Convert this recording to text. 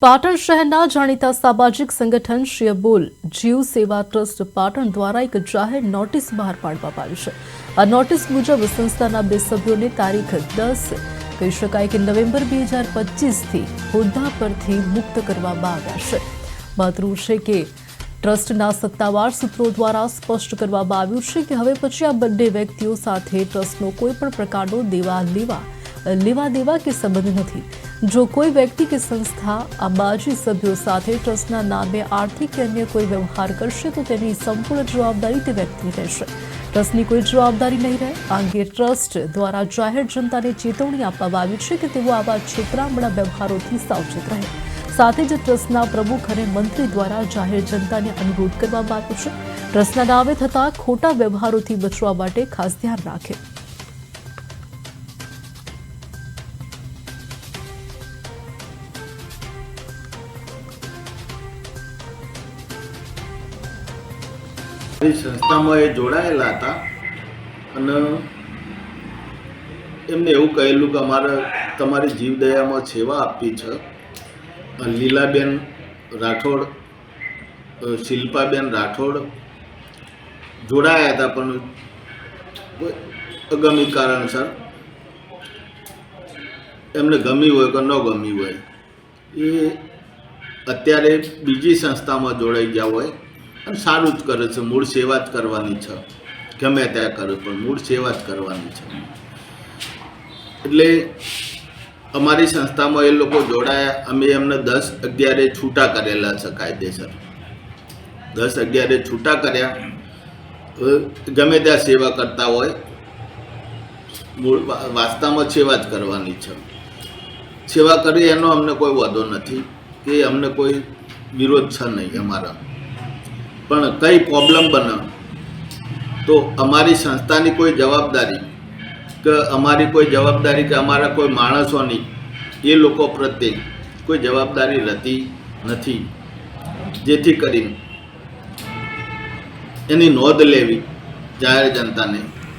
પાટણ શહેરના જાણીતા સામાજિક સંગઠન શ્રી અબોલ જીવ સેવા ટ્રસ્ટ પાટણ દ્વારા એક જાહેર નોટિસ બહાર પાડવામાં આવી છે। આ નોટિસ મુજબ સંસ્થાના બે સભ્યોને તારીખ 10 કહી શકાય કે નવેમ્બર 2025થી હોદ્દા પરથી મુક્ત કરવામાં આવ્યા છે। મહત્વનું છે કે ટ્રસ્ટના સત્તાવાર સૂત્રો દ્વારા સ્પષ્ટ કરવામાં આવ્યું છે કે હવે પછી આ બંને વ્યક્તિઓ સાથે ટ્રસ્ટનો કોઈ પણ પ્રકારનો લેવા દેવા કે સંબંધ નથી। जो कोई व्यक्ति के संस्था आ बाजी सभ्यों साथे ट्रस्टना नामे आर्थिक के अन्य कोई व्यवहार करशे तो तेनी संपूर्ण जवाबदारी ते व्यक्ति रहेशे। ट्रस्टनी कोई जवाबदारी नहीं रहे। आ अंगे ट्रस्ट द्वारा जाहिर जनताने चेतवणी आपवामां आवी छे के तेओ आवा छेतरामणा व्यवहारोथी सावचेत रहे। साथ ज ट्रस्टना प्रमुख अने मंत्री द्वारा जाहिर जनताने अनुरोध करवामां आव्यो छे ट्रस्टना नामे थता खोटा व्यवहारोथी बचवा माटे खास ध्यान राखे। संस्था में जोड़ायेला था अने एमने एवुं कहेलुं के अमारे तमारी जीवदया में सेवा आपवी छे। लीलाबेन राठोड शिल्पाबेन राठोड जोड़ाया था पण अगमी कारणसर एमने गमी होय के न गमी होय ए अत्यारे बीजी संस्था में जोड़ाई गया होय सारू ज करे छे। मूळ सेवा ज करवानी छे, गमे त्या करे पण मूळ सेवा ज करवानी छे। एटले अमारी संस्था में ए लोको जोड़ाया। अमे एमने 10-11 छूटा करेला छे कायदेसर। 10-11 छूटा कर्या गमे त्या सेवा करता होय मूळ वास्तव में सेवा ज करवानी छे। सेवा करी एनो अमने कोई वांधो नथी के अमने कोई विरोध छे नहीं अमारा। पण कई प्रॉब्लम बने तो अमारी संस्थानी कोई जवाबदारी के अमारी कोई जवाबदारी के अमारा कोई माणसोनी ये लोको प्रत्ये कोई जवाबदारी रहती नथी, जेथी करीने एनी नोंध लेवी जाहिर जनताने।